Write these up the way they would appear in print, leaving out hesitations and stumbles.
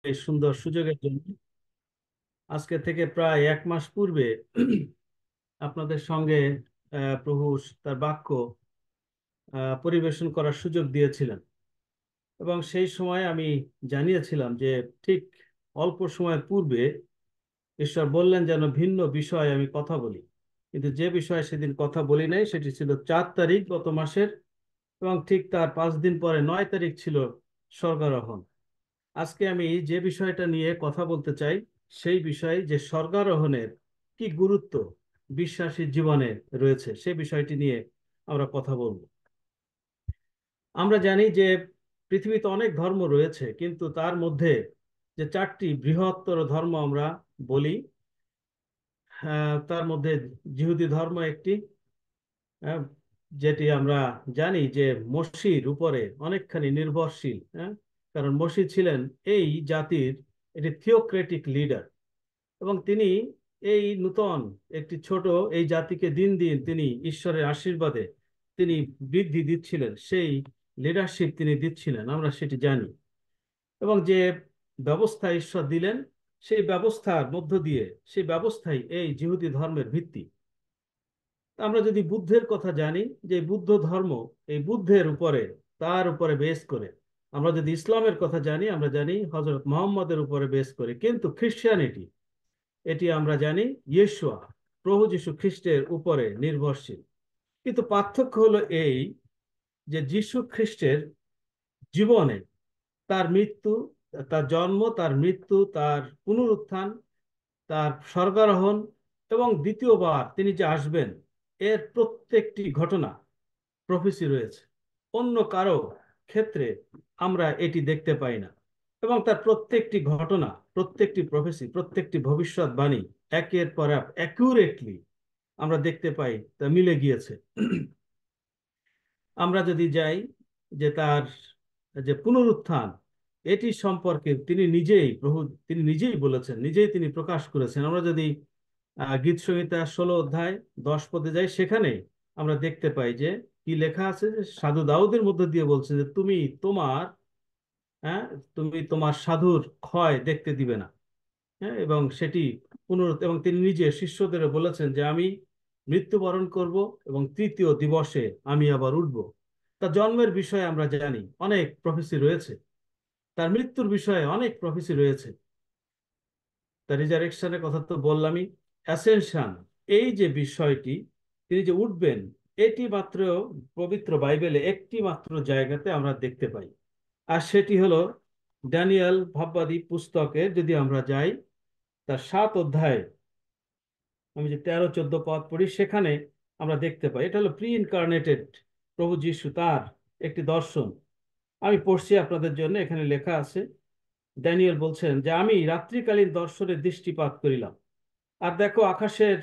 এই সুন্দর সুযোগের জন্য আজকে থেকে প্রায় 1 মাস পূর্বে আপনাদের সঙ্গে প্রভু তার বাক্য পরিবেশন করার সুযোগ দিয়েছিলেন। এবং সেই সময় আমি জানিয়েছিলাম যে ঠিক অল্প সময়ের পূর্বে ঈশ্বর বললেন যেন ভিন্ন বিষয়ে আমি কথা বলি, কিন্তু যে বিষয়ে সেদিন কথা বলি নাই সেটি ছিল 4 তারিখ গত মাসের, এবং ঠিক তার 5 দিন পরে 9 তারিখ ছিল স্বর্গারোহণ। আজকে আমি যে বিষয়টা নিয়ে কথা বলতে চাই সেই বিষয়ে যে স্বর্গারোহণের কি গুরুত্ব বিশ্বাসী জীবনে রয়েছে সে বিষয়টি নিয়ে আমরা কথা বলবো। আমরা জানি যে পৃথিবীতে অনেক ধর্ম রয়েছে, কিন্তু তার মধ্যে যে 4টি বৃহত্তর ধর্ম আমরা বলি, তার মধ্যে যিহুদি ধর্ম একটি, আহ, যেটি আমরা জানি যে মসির উপরে অনেকখানি নির্ভরশীল। কারণ মসি ছিলেন এই জাতির একটি থিওক্রেটিক লিডার, এবং তিনি এই নূতন একটি ছোট এই জাতিকে দিন দিন তিনি ঈশ্বরের আশীর্বাদে তিনি বৃদ্ধি দিচ্ছিলেন, সেই লিডারশিপ তিনি দিচ্ছিলেন, আমরা সেটি জানি। এবং যে ব্যবস্থা ঈশ্বর দিলেন সেই ব্যবস্থার মধ্য দিয়ে সেই ব্যবস্থাই এই যিহুদি ধর্মের ভিত্তি। আমরা যদি বুদ্ধের কথা জানি যে বুদ্ধ ধর্ম এই বুদ্ধের উপরে তার উপরে বেস করে, আমরা যদি ইসলামের কথা জানি আমরা জানি হজরত মোহাম্মদের উপরে বেস করে, কিন্তু খ্রিস্টানিটি এটি আমরা জানি ইয়েশুয়া প্রভু যীশু খ্রিস্টের উপরে নির্ভরশীল। কিন্তু পার্থক্য হলো এই যে যীশু খ্রিস্টের জীবনে তার মৃত্যু, তার জন্ম, তার মৃত্যু, তার পুনরুত্থান, তার স্বর্গারোহণ এবং দ্বিতীয়বার তিনি যে আসবেন, এর প্রত্যেকটি ঘটনা প্রফেসি রয়েছে। অন্য কারো ক্ষেত্রে আমরা এটি দেখতে পাই না। এবং তার প্রত্যেকটি ঘটনা, প্রত্যেকটি প্রফেসি, প্রত্যেকটি ভবিষ্যৎবাণী একের পর এক অ্যাকুরেটলি আমরা দেখতে পাই তা মিলে গিয়েছে। আমরা যদি যাই যে তার যে পুনরুত্থান, এটি সম্পর্কে তিনি নিজেই প্রভু তিনি নিজেই বলেছেন, নিজেই তিনি প্রকাশ করেছেন। আমরা যদি গীত সংহিতা 16 অধ্যায় 10 পদে যাই, সেখানে আমরা দেখতে পাই যে কি লেখা আছে, যে সাধু দাউদের মধ্যে দিয়ে বলছে যে হ্যাঁ তুমি তোমার সাধুর ক্ষয় দেখতে দিবে না। এবং সেটি এবং তিনি নিজে শিষ্যদের বলেছেন যে আমি মৃত্যুবরণ করব এবং তৃতীয় দিবসে আমি আবার উঠব। তার জন্মের বিষয়ে আমরা জানি অনেক প্রফেসি রয়েছে, তার মৃত্যুর বিষয়ে অনেক প্রফেসি রয়েছে, তার রিজারেকশনের কথা তো বললামই। অ্যাসেনশন, এই যে বিষয়টি তিনি যে উঠবেন, এটি মাত্র পবিত্র বাইবেলে একটি মাত্র জায়গাতে আমরা দেখতে পাই, আর সেটি হলো ড্যানিয়েল ভাববাদী পুস্তকে যদি আমরা যাই তার 7 অধ্যায়, আমি যে 13-14 পদ পড়ি সেখানে আমরা দেখতে পাই এটা হলো প্রি ইনকার্নেটেড প্রভু যীশু, তার একটি দর্শন। আমি পড়ছি আপনাদের জন্য, এখানে লেখা আছে, ড্যানিয়েল বলছেন যে আমি রাত্রিকালীন দর্শনে দৃষ্টিপাত করিলাম, আর দেখো আকাশের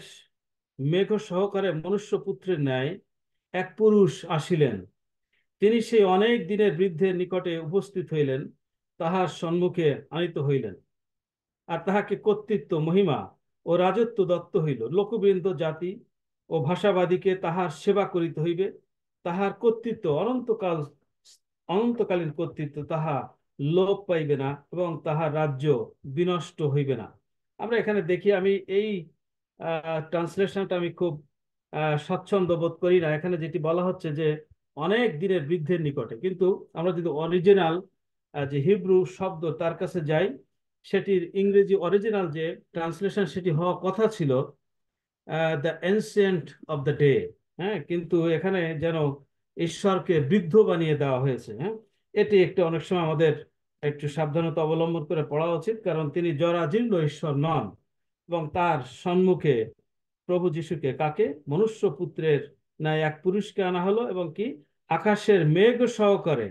মেঘ সহকারে মনুষ্যপুত্রের ন্যায় এক পুরুষ আসিলেন। তিনি সেই অনেক দিনের বৃদ্ধের নিকটে উপস্থিত হইলেন, তাহার সম্মুখে আনিত হইলেন, আর তাহাকে কর্তৃত্ব, মহিমা ও রাজত্ব দত্ত হইল। লোকবৃন্দ, জাতি ও ভাষাবাদীকে তাহার সেবা করিতে হইবে। তাহার কর্তৃত্ব অনন্তকালীন কর্তৃত্ব, তাহা লোপ পাইবে না এবং তাহার রাজ্য বিনষ্ট হইবে না। আমরা এখানে দেখি, আমি এই ট্রান্সলেশনটা আমি খুব স্বচ্ছন্দ বোধ করি না। এখানে যেটি বলা হচ্ছে যে অনেক দিনের বৃদ্ধের নিকটে, কিন্তু আমরা যদি অরিজিনাল যে হিব্রু শব্দ তার কাছে যাই, সেটির ইংরেজি অরিজিনাল যে ট্রান্সলেশন সেটি হওয়া কথা ছিল the ancient of the day. কিন্তু এখানে যেন ঈশ্বরকে বৃদ্ধ বানিয়ে দেওয়া হয়েছে। এটি একটু অনেক সময় আমাদের একটু সাবধানতা অবলম্বন করে পড়া উচিত, কারণ তিনি জরাজীর্ণ ঈশ্বর নন। এবং তার সম্মুখে প্রভু যিশুকে, কাকে, মনুষ্য পুত্রের ন্যায় এক পুরুষকে আনা হলো, এবং কি আকাশের মেঘ সহকারে,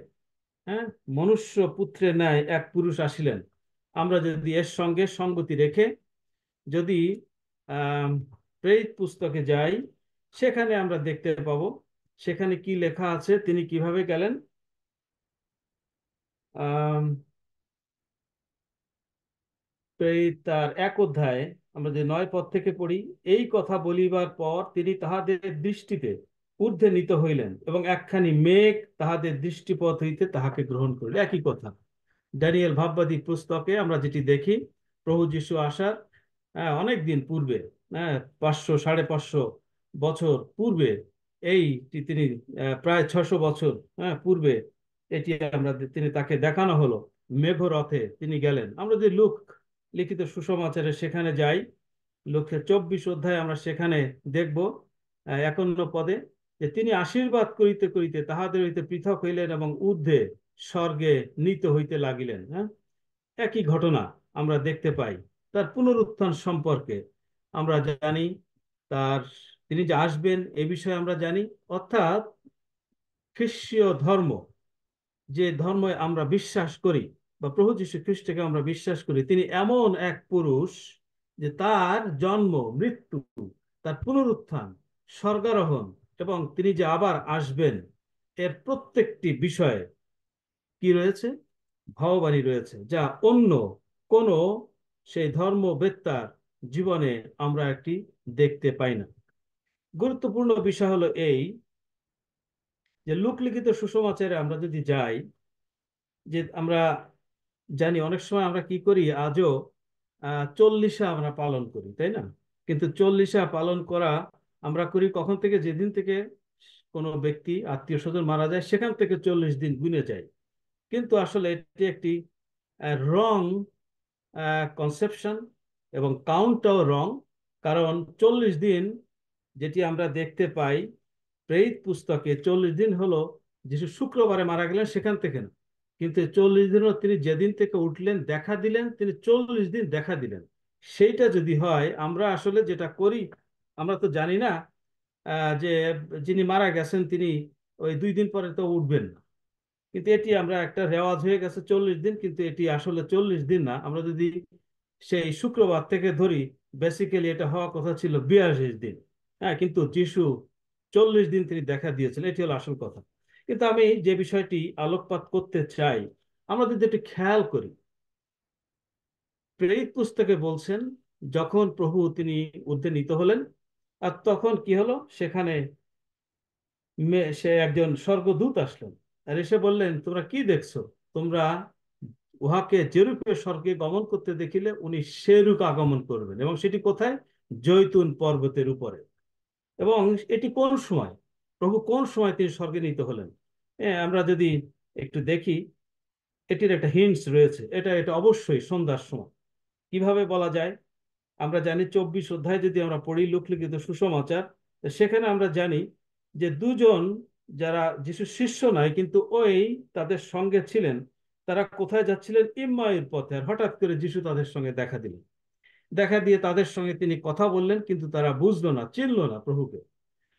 হ্যাঁ, মনুষ্য পুত্রের ন্যায় এক পুরুষ আসিলেন। আমরা যদি এর সঙ্গে সঙ্গতি রেখে যদি আহ প্রেরিত পুস্তকে যাই, সেখানে আমরা দেখতে পাবো সেখানে কি লেখা আছে, তিনি কিভাবে গেলেন। আহ প্রেরিত তার 1 অধ্যায় আমরা যে 9 পদ থেকে পড়ি, এই কথা বলিবার পর তিনি তাহাদের দৃষ্টিতে ঊর্ধ্বে নীত হইলেন এবং একখানি মেঘ তাহাদের দৃষ্টিপথ হইতে তাহাকে গ্রহণ করিল। একই কথা, ড্যানিয়েল ভাববাদী পুস্তকে আমরা যেটি দেখি, প্রভু যীশু আসার অনেক দিন পূর্বে, 500 550 বছর পূর্বে, তিনি প্রায় 600 বছর পূর্বে এটি আমরা তিনি তাকে দেখানো হলো মেঘরথে তিনি গেলেন। আমরা যদি লুক লিখিত সুসমাচারে সেখানে যাই, লুকের 24 অধ্যায় আমরা সেখানে দেখব 51 পদে, যে তিনি আশীর্বাদ করিতে করিতে তাহাদের হইতে পৃথক হইলেন এবং ঊর্ধ্বে স্বর্গে নীত হইতে লাগিলেন। একই ঘটনা আমরা দেখতে পাই। তার পুনরুত্থান সম্পর্কে আমরা জানি, তার তিনি যে আসবেন এ বিষয়ে আমরা জানি। অর্থাৎ খ্রিস্টীয় ধর্ম, যে ধর্মে আমরা বিশ্বাস করি, বা প্রভু যীশু খ্রিস্টকে আমরা বিশ্বাস করি, তিনি এমন এক পুরুষ যে তার জন্ম, মৃত্যু, তার পুনরুত্থান, স্বর্গারোহণ এবং তিনি যে আবার আসবেন, এর প্রত্যেকটি বিষয়ে কি রয়েছে? ভগবানই রয়েছে, যা অন্য কোনো সেই ধর্মবেত্তার জীবনে আমরা একটি দেখতে পাই না। গুরুত্বপূর্ণ বিষয় হলো এই, যে লোকলিখিত সুসমাচারে আমরা যদি যাই, যে আমরা জানি অনেক সময় আমরা কি করি, আজও চল্লিশা আমরা পালন করি, তাই না? কিন্তু চল্লিশা পালন করা আমরা করি কখন থেকে? যেদিন থেকে কোনো ব্যক্তি, আত্মীয় স্বজন মারা যায়, সেখান থেকে 40 দিন গুনে যায়। কিন্তু আসলে এটি একটি রং কনসেপশন, এবং কাউন্টটাও রং। কারণ 40 দিন যেটি আমরা দেখতে পাই প্রেরিত পুস্তকে, 40 দিন হলো যিশু শুক্রবারে মারা গেলেন সেখান থেকে না, কিন্তু 40 দিনও তিনি যেদিন থেকে উঠলেন দেখা দিলেন, তিনি 40 দিন দেখা দিলেন। সেইটা যদি হয়, আমরা আসলে যেটা করি, আমরা তো জানি না যে যিনি মারা গেছেন তিনি ওই 2 দিন পরে তো উঠবেন না। কিন্তু এটি আমরা একটা রেওয়াজ হয়ে গেছে 40 দিন, কিন্তু এটি আসলে 40 দিন না। আমরা যদি সেই শুক্রবার থেকে ধরি, বেসিক্যালি এটা হওয়ার কথা ছিল 42 দিন। কিন্তু যিশু 40 দিন তিনি দেখা দিয়েছেন, এটি হলো আসল কথা। কিন্তু আমি যে বিষয়টি আলোকপাত করতে চাই, আমরা যদি একটু খেয়াল করি, প্রেরিত পুস্তকে বলছেন যখন প্রভু তিনি ঊর্ধ্বে নীত হলেন, আর তখন কি হলো, সেখানে সে একজন স্বর্গদূত আসলেন, আর এসে বললেন, তোমরা কি দেখছো? তোমরা উহাকে যেরূপে স্বর্গে গমন করতে দেখিলে উনি সেরূপ আগমন করবেন। এবং সেটি কোথায়? জৈতুন পর্বতের উপরে। এবং এটি কোন সময়, প্রভু কোন সময় তিনি স্বর্গে নীত হলেন? আমরা যদি একটু দেখি, এটির একটা হিন্টস রয়েছে। এটা এটা অবশ্যই সন্ধ্যার সময়। কিভাবে বলা যায়? আমরা জানি 24 অধ্যায় যদি আমরা পড়ি লোকলিখিত সুসমাচার, সেখানে আমরা জানি যে দুজন যারা যিশুর শিষ্য নয় কিন্তু ওই তাদের সঙ্গে ছিলেন, তারা কোথায় যাচ্ছিলেন? ইম্মাউর পথে। আর হঠাৎ করে যিশু তাদের সঙ্গে দেখা দিলেন। দেখা দিয়ে তাদের সঙ্গে তিনি কথা বললেন, কিন্তু তারা বুঝলো না, চিনলো না প্রভুকে।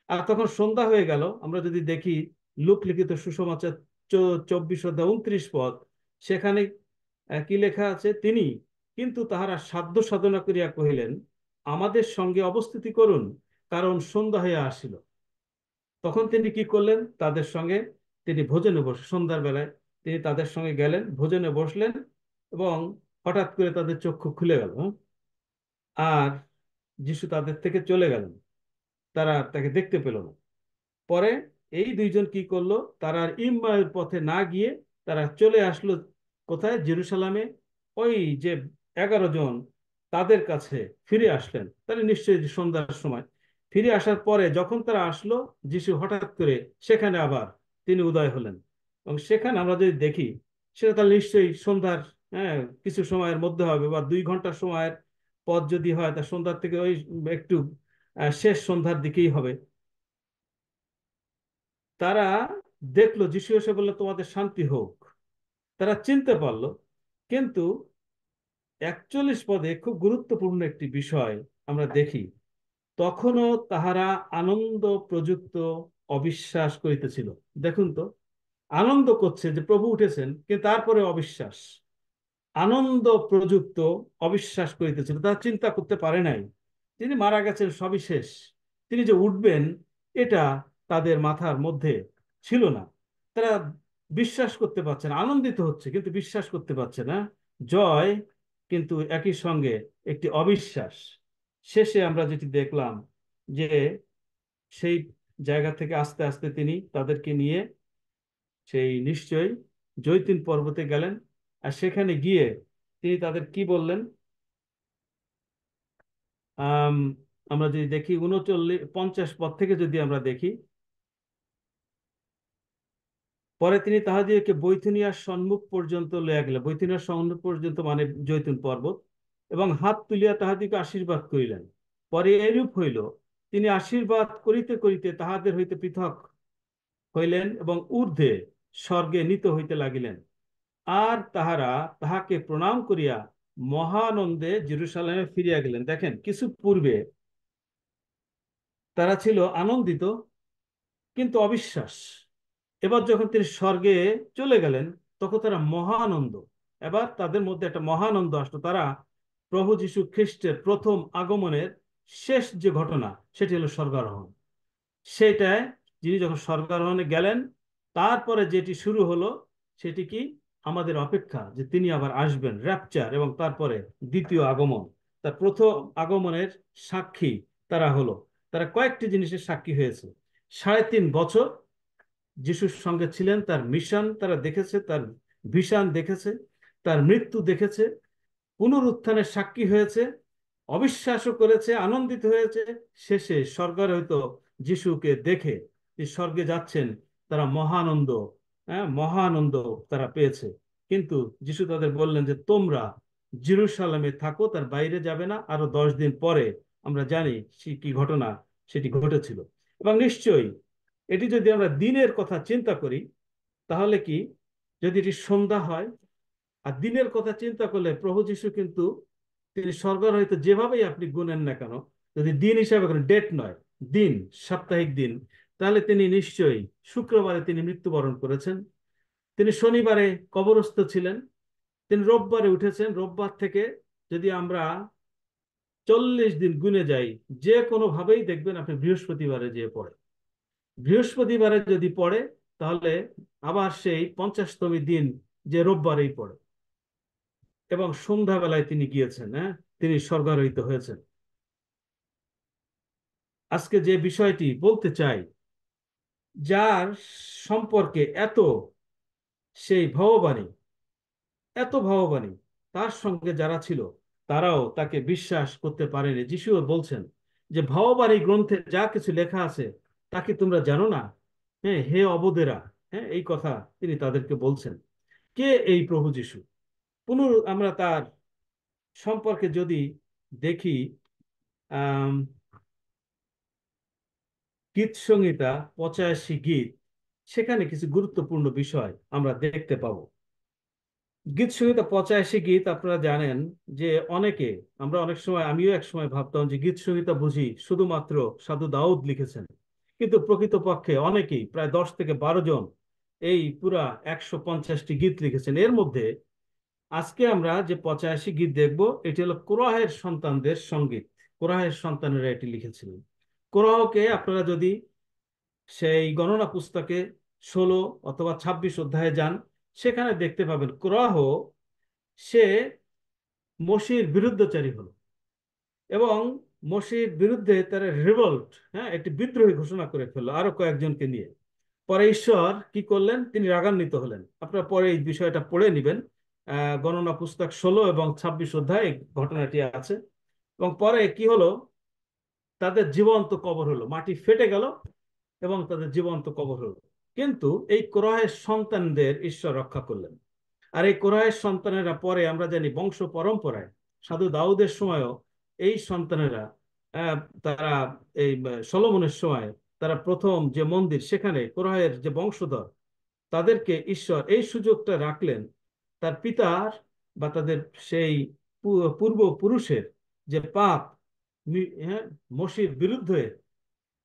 আর তখন সন্ধ্যা হয়ে গেল। আমরা যদি দেখি লোকলিখিত সুসমাচার 24 অধ্যায় 29 পদ, সেখানে কি লেখা আছে? তিনি কিন্তু তাহারা সাধ্য সাধনা করিয়া কহিলেন, আমাদের সঙ্গে অবস্থিতি করুন, কারণ সন্ধ্যা হইয়া আসিল। তখন তিনি কি করলেন? তাদের সঙ্গে তিনি ভোজনে বসে, সন্ধ্যার বেলায় তিনি তাদের সঙ্গে গেলেন, ভোজনে বসলেন, এবং হঠাৎ করে তাদের চক্ষু খুলে গেল। আর যিশু তাদের থেকে চলে গেলেন, তারা তাকে দেখতে পেল না। পরে এই দুইজন কি করলো? তারা আর ইম্মাউর পথে না গিয়ে তারা চলে আসলো কোথায়? জেরুসালামে। ওই যে 11 জন, তাদের কাছে ফিরে আসলেন। তাহলে নিশ্চয়ই যে সন্ধ্যার সময় ফিরে আসার পরে যখন তারা আসলো, যিশু হঠাৎ করে সেখানে আবার তিনি উদয় হলেন। এবং সেখানে আমরা যদি দেখি, সেটা তাহলে নিশ্চয়ই সন্ধ্যার কিছু সময়ের মধ্যে হবে, বা 2 ঘন্টা সময়ের পথ যদি হয়, তা সন্ধ্যার থেকে ওই একটু শেষ সন্ধ্যার দিকেই হবে। তারা দেখলো, যিশু এসে বললো, তোমাদের শান্তি হোক। তারা চিনতে পারলো। কিন্তু 41 পদে খুব গুরুত্বপূর্ণ একটি বিষয় আমরা দেখি, তখনও তাহারা আনন্দ প্রযুক্ত অবিশ্বাস করিতেছিল। দেখুন তো, আনন্দ করছে যে প্রভু উঠেছেন, কিন্তু তারপরে অবিশ্বাস, আনন্দ প্রযুক্ত অবিশ্বাস করিতেছিল। তারা চিন্তা করতে পারে নাই তিনি মারা গেছেন, সবই শেষ। তিনি যে উঠবেন, এটা তাদের মাথার মধ্যে ছিল না। তারা বিশ্বাস করতে পারছে না, আনন্দিত হচ্ছে কিন্তু বিশ্বাস করতে পারছে না। জয়, কিন্তু একই সঙ্গে একটি অবিশ্বাস। শেষে আমরা যেটি দেখলাম, যে সেই জায়গা থেকে আস্তে আস্তে তিনি তাদেরকে নিয়ে সেই নিশ্চয়ই জৈতুন পর্বতে গেলেন। আর সেখানে গিয়ে তিনি তাদের কি বললেন? আম, আমরা যদি দেখি 39-50 পদ থেকে যদি আমরা দেখি, পরে তিনি তাহাদিগকে বৈথুনিয়ার সম্মুখ পর্যন্ত লইয়া গেলেন। বৈথুনিয়ার সম্মুখ পর্যন্ত মানে জৈতুন পর্বত, এবং হাত তুলিয়া তাহাদিগকে আশীর্বাদ করিলেন। পরে এরূপ হইল, তিনি আশীর্বাদ করিতে করিতে তাহাদের হইতে পৃথক হইলেন এবং ঊর্ধ্বে স্বর্গে নীত হইতে লাগিলেন। আর তাহারা তাহাকে প্রণাম করিয়া মহানন্দে জেরুসালেমে ফিরিয়া গেলেন। দেখেন, কিছু পূর্বে তারা ছিল আনন্দিত কিন্তু অবিশ্বাস। এবার যখন তিনি স্বর্গে চলে গেলেন, তখন তারা মহানন্দ। এবার তাদের মধ্যে একটা মহানন্দ আসলো। তারা প্রভু যীশু খ্রিস্টের প্রথম আগমনের শেষ যে ঘটনা, সেটি হলো স্বর্গারোহণ। সেটায় যিনি যখন স্বর্গারোহণে গেলেন, তারপরে যেটি শুরু হলো সেটি কি? আমাদের অপেক্ষা যে তিনি আবার আসবেন, র্যাপচার, এবং তারপরে দ্বিতীয় আগমন। তার প্রথম আগমনের সাক্ষী তারা হলো। তারা কয়েকটি জিনিসের সাক্ষী হয়েছে। 3.5 বছর যিশুর সঙ্গে ছিলেন, তার মিশন তারা দেখেছে, তার ভিশন দেখেছে, তার মৃত্যু দেখেছে, পুনরুত্থানের সাক্ষী হয়েছে, অবিশ্বাসও করেছে, আনন্দিত হয়েছে। শেষে স্বর্গের হয়তো যিশুকে দেখে যে স্বর্গে যাচ্ছেন, তারা মহানন্দ, হ্যাঁ, মহানন্দ তারা পেয়েছে। কিন্তু যিশু তাদের বললেন যে তোমরা জেরুসালেমে থাকো, তার বাইরে যাবে না। আরো 10 দিন পরে আমরা জানি সে কি ঘটনা সেটি ঘটেছিল। এবং নিশ্চয়ই এটি যদি আমরা দিনের কথা চিন্তা করি, তাহলে কি, যদি এটি সন্ধ্যা হয় আর দিনের কথা চিন্তা করলে, প্রভু যীশু কিন্তু তিনি স্বর্গের হইতে যেভাবেই আপনি গুনেন না কেন, যদি দিন হিসাবে করেন, ডেট নয়, দিন, সাপ্তাহিক দিন, তাহলে তিনি নিশ্চয়ই শুক্রবারে তিনি মৃত্যুবরণ করেছেন। তিনি শনিবারে কবরস্থ ছিলেন। তিনি রোববারে উঠেছেন। রোববার থেকে যদি আমরা 40 দিন গুনে যাই, যে কোনো ভাবেই দেখবেন আপনি বৃহস্পতিবারে যেয়ে পড়ে। বৃহস্পতিবারে যদি পড়ে, তাহলে আবার সেই 50তম দিন যে রোববারেই পড়ে। এবং সন্ধ্যাবেলায় তিনি গিয়েছেন, হ্যাঁ, তিনি স্বর্গারোহিত হয়েছেন। আজকে যে বিষয়টি বলতে চাই, যার সম্পর্কে এত সেই ভগবানী, এত ভগবানী, তার সঙ্গে যারা ছিল তারাও তাকে বিশ্বাস করতে পারেনি। যিশুও বলছেন যে ভগবানী গ্রন্থে যা কিছু লেখা আছে তা কি তোমরা জানো না? হ্যাঁ, হে অবোধেরা। হ্যাঁ, এই কথা তিনি তাদেরকে বলছেন। কে এই প্রভু যিশু? আমরা তার সম্পর্কে যদি দেখি, আহ গীত সংহিতা 85 গীত, সেখানে কিছু গুরুত্বপূর্ণ বিষয় আমরা দেখতে পাবো। গীত সংহিতা 85 গীত, আপনারা জানেন যে আমরা অনেক সময়, আমিও এক সময় ভাবতাম যে গীত সংহিতা বুঝি শুধুমাত্র সাধু দাউদ লিখেছেন। কিন্তু প্রকৃতপক্ষে অনেকেই, প্রায় 10 থেকে 12 জন এই পুরা 150টি গীত লিখেছেন। এর মধ্যে আজকে আমরা যে 85 গীত দেখব, এটি হলো কোরাহের সন্তানদের সঙ্গীত। কোরাহের সন্তানেরা এটি লিখেছিলেন। কোরাহকে আপনারা যদি সেই গণনা পুস্তকে 16 অথবা 26 অধ্যায়ে যান, সেখানে দেখতে পাবেন কোরাহ, সে মসির বিরুদ্ধচারী হলো এবং মসির বিরুদ্ধে তার রিভল্ট, হ্যাঁ, একটি বিদ্রোহী ঘোষণা করে ফেললো আরো কয়েকজনকে নিয়ে। পরে ঈশ্বর কি করলেন? তিনি রাগান্বিত হলেন। আপনারা পরে এই বিষয়টা পড়ে নেবেন। গণনা পুস্তক 16 এবং 26 অধ্যায়ে এই ঘটনাটি আছে। এবং পরে কি হলো? তাদের জীবন্ত কবর হলো, মাটি ফেটে গেল এবং তাদের জীবন্ত কবর হলো। কিন্তু এই কোরহের সন্তানদের ঈশ্বর রক্ষা করলেন। আর এই কোরহের সন্তানেরা পরে আমরা জানি বংশ পরম্পরায় সাধু দাউদের সময়ও এই সন্তানেরা, আহ, তারা এই সলোমনের সময় তারা প্রথম যে মন্দির, সেখানে কোরহের যে বংশধর, তাদেরকে ঈশ্বর এই সুযোগটা রাখলেন তার পিতার বা তাদের সেই পূর্বপুরুষের যে পাপ, হ্যাঁ, মসির বিরুদ্ধে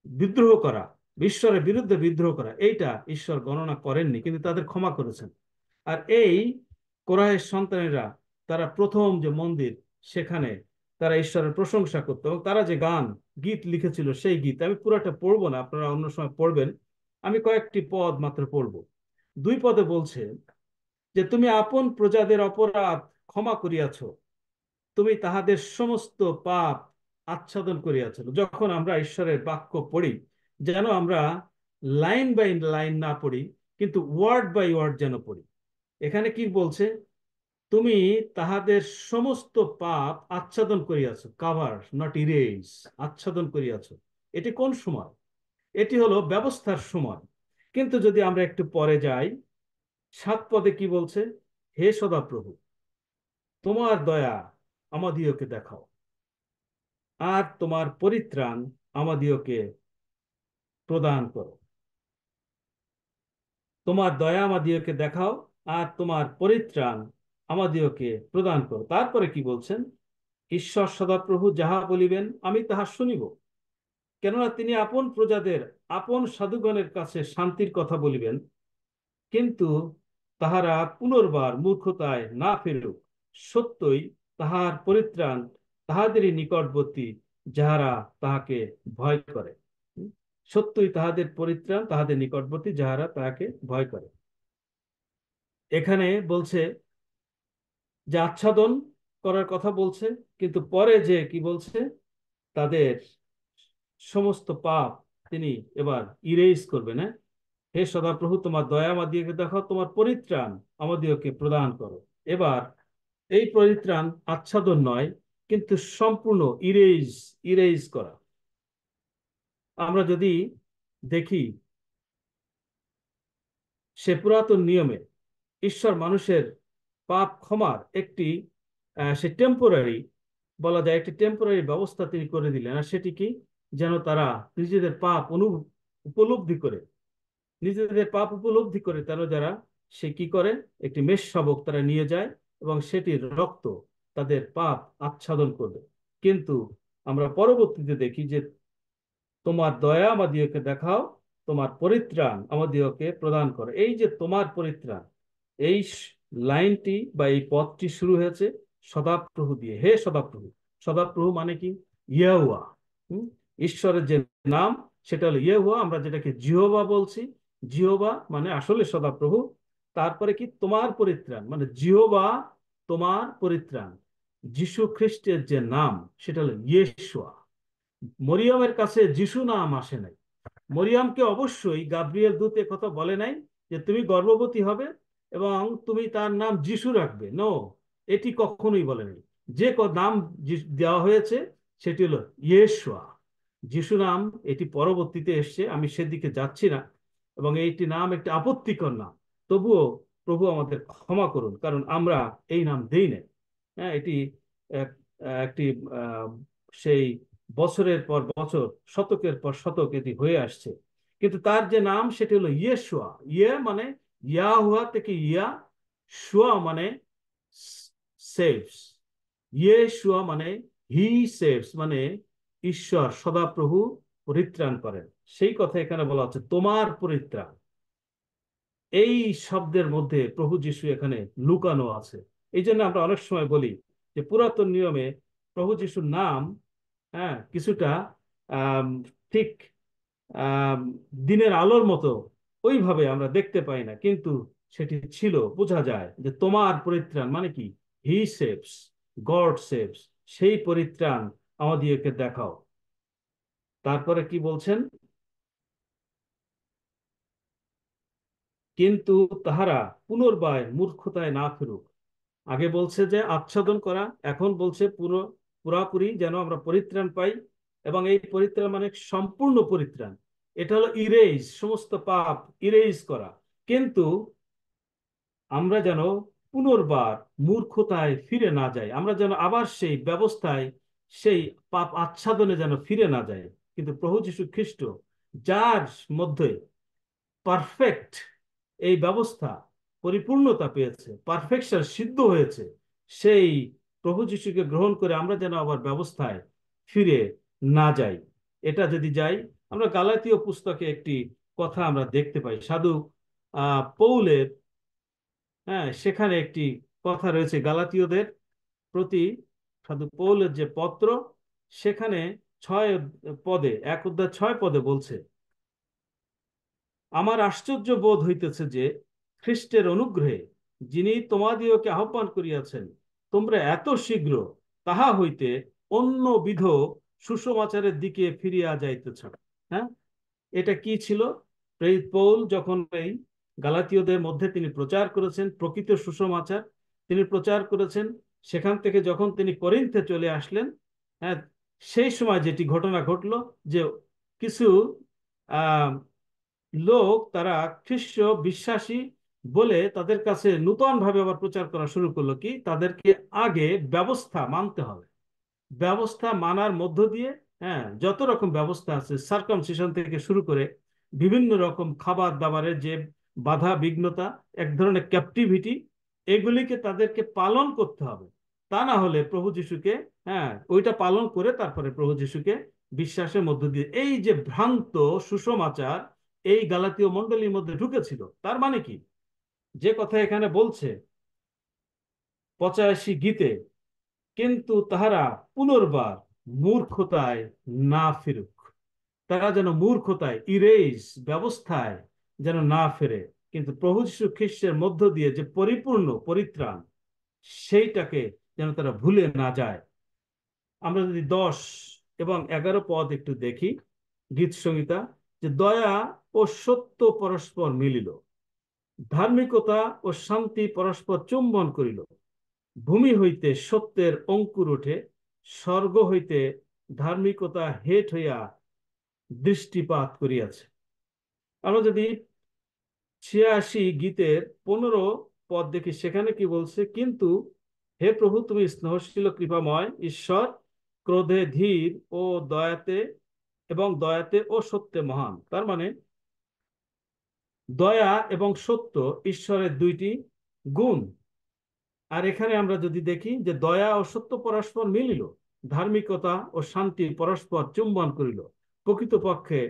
বিদ্রোহ করা, ঈশ্বরের বিরুদ্ধে বিদ্রোহ করা, এইটা ঈশ্বর গণনা করেননি, কিন্তু তাদের ক্ষমা করেছেন। আর এই কোরহের সন্তানেরা, তারা প্রথম যে মন্দির, সেখানে তারা ঈশ্বরের প্রশংসা করতো এবং তারা যে গীত লিখেছিল, সেই গীত আমি পুরোটা পড়বো না, আপনারা অন্য সময় পড়বেন। আমি কয়েকটি পদ মাত্র পড়বো। 2 পদে বলছে যে তুমি আপন প্রজাদের অপরাধ ক্ষমা করিয়াছ, তুমি তাহাদের সমস্ত পাপ আচ্ছাদন করিয়াছ। যখন আমরা ঈশ্বরের বাক্য পড়ি, যেন আমরা লাইন বাই লাইন না পড়ি, কিন্তু ওয়ার্ড বাই ওয়ার্ড যেন পড়ি। এখানে কি বলছে? তুমি তাহাদের সমস্ত পাপ আচ্ছাদন করিয়াছ, কাভার নট ইরেজ, আচ্ছাদন করিয়াছ। এটি কোন সময়? এটি হলো ব্যবস্থার সময়। কিন্তু যদি আমরা একটু পরে যাই, 7 পদে কি বলছে? হে সদাপ্রভু, তোমার দয়া আমাদিওকে দেখাও, আর তোমার পরিত্রাণ আমাদিওকে প্রদান করো। তোমার দয়া আমাদিওকে দেখাও, আর তোমার পরিত্রাণ আমাদিওকে প্রদান করো। তারপরে কি বলছেন? ঈশ্বর সদাপ্রভু যাহা বলিবেন আমি তাহা শুনিব, কেননা তিনি আপন প্রজাদের, আপন সাধুগণের কাছে শান্তির কথা বলিবেন, কিন্তু তাহারা পুনর্বার মূর্খতায় না ফেরুক। সত্যই তাহার পরিত্রাণ তাহাদেরই নিকটবর্তী, যাহারা তাহাকে ভয় করে। সত্যই তাহাদের পরিত্রাণ তাহাদের নিকটবর্তী, যাহারা তাহাকে ভয় করে। এখানে বলছে যে আচ্ছাদন করার কথা বলছে, কিন্তু পরে যে কি বলছে? তাদের সমস্ত পাপ তিনি এবার ইরেজ করবেন। হ্যাঁ, হে সদাপ্রভু, তোমার দয়া আমাদিওকে দেখাও, তোমার পরিত্রাণ আমাদিওকে প্রদান করো। এবার এই পরিত্রাণ আচ্ছাদন নয়, কিন্তু সম্পূর্ণ ইরেজ, ইরেজ করা। আমরা যদি দেখি, সে পুরাতন নিয়মে ঈশ্বর মানুষের পাপ ক্ষমার একটি সে টেম্পোরারি, বলা যায় একটি টেম্পোরারি ব্যবস্থা তিনি করে দিলেন। আর সেটি কি? যেন তারা নিজেদের পাপ উপলব্ধি করে, নিজেদের পাপ উপলব্ধি করে তারা যারা, সে কি করে? একটি মেষশাবক তারা নিয়ে যায়, এবং সেটির রক্ত তাদের পাপ আচ্ছাদন করবে। কিন্তু আমরা পরবর্তীতে দেখি যে তোমার দয়া আমাদিওকে দেখাও, তোমার পরিত্রাণ আমাদিওকে প্রদান করো। এই যে তোমার পরিত্রাণ, এই লাইনটি বা এই পদটি শুরু হয়েছে সদাপ্রভু দিয়ে। হে সদাপ্রভু। সদাপ্রভু মানে কি? ইয়াহুয়া। ঈশ্বরের যে নাম, সেটা হলো ইয়েহুয়া, আমরা যেটাকে জিহোবা বলছি। জিহোবা মানে আসলে সদাপ্রভু। তারপরে কি? তোমার পরিত্রাণ, মানে জিহোবা তোমার পরিত্রাণ। যিশু খ্রিস্টের যে নাম, সেটা হলো ইয়েশোয়া। মরিয়মের কাছে যিশু নাম আসে নাই। মরিয়মকে অবশ্যই গাব্রিয়েল দূত কথা বলে নাই যে তুমি গর্ভবতী হবে এবং তুমি তার নাম যিশু রাখবে। নো, এটি কখনোই বলে নাই। যে নাম দেওয়া হয়েছে সেটি হলো ইয়েশোয়া। যিশু নাম এটি পরবর্তীতে এসছে, আমি সেদিকে যাচ্ছি না। এবং এইটি নাম একটি আপত্তিকর নাম। তবুও প্রভু আমাদের ক্ষমা করুন, কারণ আমরা এই নাম দেই নাই। হ্যাঁ, এটি একটি আহ, সেই বছরের পর বছর, শতকের পর শতক এটি হয়ে আসছে। কিন্তু তার যে নাম, সেটি হলো ইয়েশোয়া। ইয়ে মানে ইয়াহুয়া থেকে ইয়া, শুয়া মানে সেভস। ইয়েশোয়া মানে হি সেভস, মানে ঈশ্বর সদাপ্রভু পরিত্রাণ করেন। সেই কথা এখানে বলা হচ্ছে, তোমার পরিত্রাণ। এই শব্দের মধ্যে প্রভু যিশু এখানে লুকানো আছে। এই জন্য আমরা অনেক সময় বলি যে পুরাতন নিয়মে প্রভু যিশুর নাম, হ্যাঁ, কিছুটা আম, ঠিক আম, দিনের আলোর মতো ওইভাবে আমরা দেখতে পাই না, কিন্তু সেটি ছিল, বোঝা যায় যে তোমার পরিত্রাণ মানে কি? হি সেভস, গড সেভস। সেই পরিত্রাণ আমাদিগকে দেখাও। তারপরে কি বলছেন? কিন্তু তাহারা পুনর্বার মূর্খতায় না ফিরুক। আগে বলছে যে আচ্ছাদন করা, এখন বলছে পুরাপুরি যেন আমরা পরিত্রাণ পাই। এবং এই পরিত্রাণ মানে সম্পূর্ণ পরিত্রাণ। এটা হলো ইরেজ, সমস্ত পাপ ইরেজ করা। কিন্তু আমরা যেন পুনর্বার মূর্খতায় ফিরে না যাই, আমরা যেন আবার সেই ব্যবস্থায়, সেই পাপ আচ্ছাদনে যেন ফিরে না যাই। কিন্তু প্রভু যীশু খ্রিস্ট, যার মধ্যে পারফেক্ট এই ব্যবস্থা পরিপূর্ণতা পেয়েছে, পারফেকশন সিদ্ধ হয়েছে, সেই প্রভু যিশুকে গ্রহণ করে আমরা যেন আবার ব্যবস্থায় ফিরে না যাই। এটা যদি যাই, আমরা গালাতীয় পুস্তকে একটি কথা আমরা দেখতে পাই, সাধু পৌলের, হ্যাঁ, সেখানে একটি কথা রয়েছে গালাতীয়দের প্রতি, সাধু পৌলের যে পত্র, সেখানে 6 পদে, 1 অধ্যায় 6 পদে বলছে, আমার আশ্চর্য বোধ হইতেছে যে খ্রিস্টের অনুগ্রহে যিনি তোমাদিওকে আহ্বান করিয়াছেন, তোমরা এত শীঘ্র তাহা হইতে অন্যবিধ সুসমাচারের দিকে ফিরিয়া যাইতেছ। হ্যাঁ, এটা কি ছিল? প্রেরিত পৌল যখন এই গালাতীয়দের মধ্যে তিনি প্রচার করেছেন প্রকৃত সুসমাচার, তিনি প্রচার করেছেন। সেখান থেকে যখন তিনি করিন্থে চলে আসলেন, হ্যাঁ, সেই সময় যেটি ঘটনা ঘটলো যে কিছু আহ লোক তারা খ্রিস্ট বিশ্বাসী বলে তাদের কাছে নূতন ভাবে আবার প্রচার করা শুরু করলো কি তাদেরকে আগে ব্যবস্থা মানতে হবে। ব্যবস্থা মানার মধ্য দিয়ে, হ্যাঁ, যত রকম ব্যবস্থা আছে সার্কামসিশন থেকে শুরু করে বিভিন্ন রকম খাবার দাবারের যে বাধা বিঘ্নতা, এক ধরনের ক্যাপটিভিটি, এগুলিকে তাদেরকে পালন করতে হবে। তা না হলে প্রভু যিশুকে, হ্যাঁ, ওইটা পালন করে তারপরে প্রভু যিশুকে বিশ্বাসের মধ্য দিয়ে এই যে ভ্রান্ত সুসমাচার এই গালাতীয় মণ্ডলীর মধ্যে ঢুকেছিল। তার মানে কি, যে কথা এখানে বলছে 85 গীতে, কিন্তু তাহারা পুনর্বার মূর্খতায় না ফিরুক। তারা যেন মূর্খতায়, ইরেজ ব্যবস্থায় যেন না ফেরে, কিন্তু প্রভু যীশু খ্রিস্টের মধ্য দিয়ে যে পরিপূর্ণ পরিত্রাণ, সেইটাকে যেন তারা ভুলে না যায়। আমরা যদি 10 এবং 11 পদ একটু দেখি, গীত সংহিতা, যে দয়া ও সত্য পরস্পর মিলিল, ধার্মিকতা ও শান্তি পরস্পর চুম্বন করিল, ভূমি হইতে সত্যের অঙ্কুর ওঠে, স্বর্গ হইতে ধার্মিকতা হেট হইয়া দৃষ্টিপাত করিয়াছে। আমরা যদি 86 গীতের 15 পদ দেখি, সেখানে কি বলছে, কিন্তু হে প্রভু তুমি স্নেহশীল কৃপাময় ঈশ্বর, ক্রোধে ধীর ও দয়াতে, এবং দয়াতে ও সত্যে মহান। তার মানে দয়া এবং সত্য ঈশ্বরের দুইটি গুণ। আর এখানে আমরা যদি দেখি যে দয়া ও সত্য পরস্পর মিলিল, ধার্মিকতা ও শান্তি পরস্পর চুম্বন করিল। প্রকৃতপক্ষে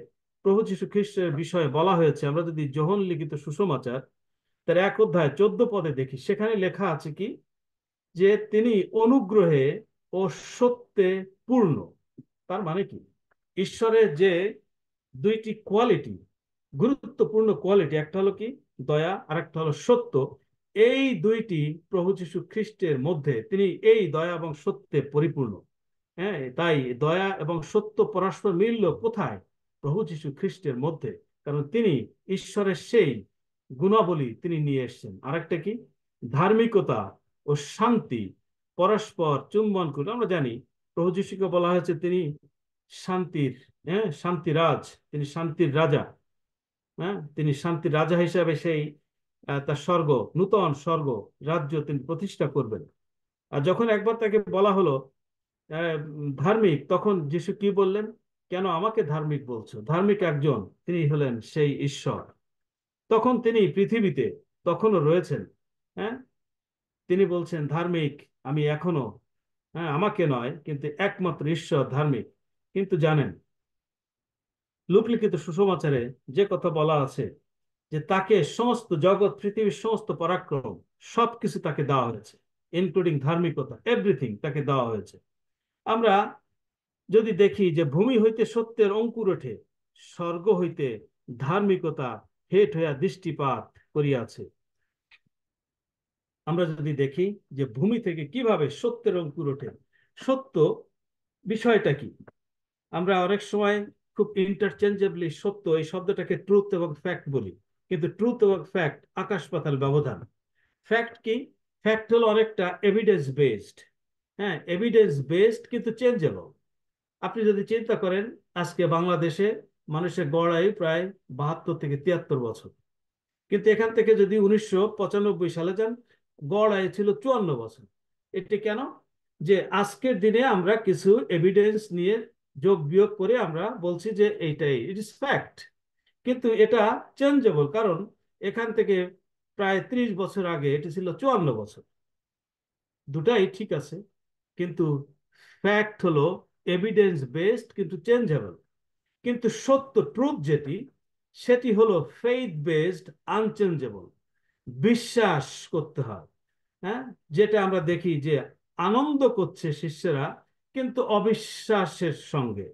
প্রভু যীশু খ্রিস্টের বিষয়ে বলা হয়েছে, আমরা যদি যোহন লিখিত সুসমাচার তার 1 অধ্যায় 14 পদে দেখি, সেখানে লেখা আছে কি, যে তিনি অনুগ্রহে ও সত্যে পূর্ণ। তার মানে কি, ঈশ্বরের যে দুইটি কোয়ালিটি, গুরুত্বপূর্ণ কোয়ালিটি, একটা হলো কি দয়া, আর একটা হলো সত্য। এই দুইটি প্রভু যীশু খ্রিস্টের মধ্যে, তিনি এই দয়া এবং সত্যে পরিপূর্ণ। হ্যাঁ, তাই দয়া এবং সত্য পরস্পর মিলল কোথায়? প্রভু যীশু খ্রিস্টের মধ্যে। কারণ তিনি ঈশ্বরের সেই গুণাবলী তিনি নিয়ে এসেছেন। আরেকটা কি, ধার্মিকতা ও শান্তি পরস্পর চুম্বন করে। আমরা জানি প্রভু যীশুকে বলা হয়েছে তিনি শান্তির, হ্যাঁ, শান্তিরাজ, তিনি শান্তির রাজা। হ্যাঁ, তিনি শান্তির রাজা হিসাবে সেই তার স্বর্গ, নূতন স্বর্গ রাজ্য তিনি প্রতিষ্ঠা করবেন। আর যখন একবার তাকে বলা হলো ধার্মিক, তখন যিশু কি বললেন, কেন আমাকে ধার্মিক বলছো? ধার্মিক একজন, তিনি হলেন সেই ঈশ্বর। তখন তিনি পৃথিবীতে তখনও রয়েছেন। হ্যাঁ, তিনি বলছেন ধার্মিক আমি এখনো, হ্যাঁ, আমাকে নয়, কিন্তু একমাত্র ঈশ্বর ধার্মিক। কিন্তু জানেন, লোকলিখিত সুসমাচারে যে কথা বলা আছে, যে তাকে সমস্ত জগৎ, পৃথিবীর সমস্ত পরাক্রম, সবকিছু তাকে দেওয়া হয়েছে, ইনক্লুডিং ধার্মিকতা, এভরিথিং তাকে দেওয়া হয়েছে। আমরা যদি দেখি যে ভূমি হইতে সত্যের অঙ্কুর ওঠে, স্বর্গ হইতে ধার্মিকতা হেট হইয়া দৃষ্টিপাত করিয়াছে। আমরা যদি দেখি যে ভূমি থেকে কিভাবে সত্যের অঙ্কুর ওঠে, সত্য বিষয়টা কি, আমরা অনেক সময় খুব ইন্টারচেঞ্জেবলি সত্য এই শব্দটাকে ট্রুথ এবং ফ্যাক্ট বলি, কিন্তু ট্রুথ এবং ফ্যাক্ট আকাশ পাতাল ব্যবধান। ফ্যাক্ট কি? ফ্যাক্ট হলো অনেকটা এভিডেন্স বেসড। হ্যাঁ, এভিডেন্স বেসড কিন্তু চেঞ্জেবল। আপনি যদি চিন্তা করেন, আজকে বাংলাদেশে মানুষের গড় আয়ু প্রায় 72 থেকে 73 বছর, কিন্তু এখান থেকে যদি 1995 সালে যান, গড় আয়ু ছিল 54 বছর। এটি কেন? যে আজকের দিনে আমরা কিছু এভিডেন্স নিয়ে যোগ বিয়োগ করে আমরা বলছি যে এইটাই, ইট ইজ ফ্যাক্ট। কিন্তু এটা চেঞ্জেবল, কারণ এখান থেকে প্রায় 30 বছর আগে এটি ছিল 54 বছর। দুটাই ঠিক আছে, কিন্তু ফ্যাক্ট হলো এভিডেন্স বেসড কিন্তু চেঞ্জেবল। কিন্তু সত্য, ট্রুথ যেটি, সেটি হলো ফেইথ বেসড, আনচেঞ্জেবল। বিশ্বাস করতে হয়। হ্যাঁ, যেটা আমরা দেখি যে আনন্দ করছে শিষ্যরা, কিন্তু অবিশ্বাসের সঙ্গে,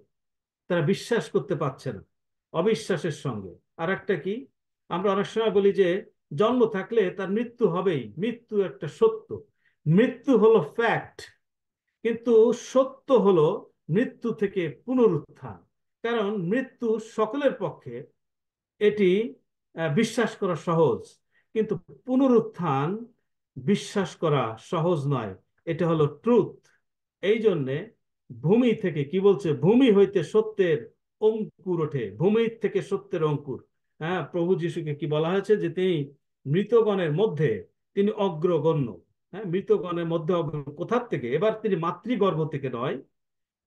তারা বিশ্বাস করতে পারছে না, অবিশ্বাসের সঙ্গে। আর একটা কি, আমরা অনেক সময় বলি যে জন্ম থাকলে তার মৃত্যু হবেই, মৃত্যু একটা সত্য, মৃত্যু হলো ফ্যাক্ট। কিন্তু সত্য হলো মৃত্যু থেকে পুনরুত্থান। কারণ মৃত্যু সকলের পক্ষে এটি বিশ্বাস করা সহজ, কিন্তু পুনরুত্থান বিশ্বাস করা সহজ নয়। এটা হলো ট্রুথ। এই জন্যে ভূমি থেকে কি বলছে, ভূমি হইতে সত্যের অঙ্কুর ওঠে, ভূমি থেকে সত্যের অঙ্কুর। হ্যাঁ, প্রভু যিশুকে কি বলা হয়েছে, যে তিনি মৃতগণের মধ্যে তিনি অগ্রগণ্য। হ্যাঁ, মৃতগণের মধ্যে কোথার থেকে, এবার তিনি মাতৃগর্ভ থেকে নয়,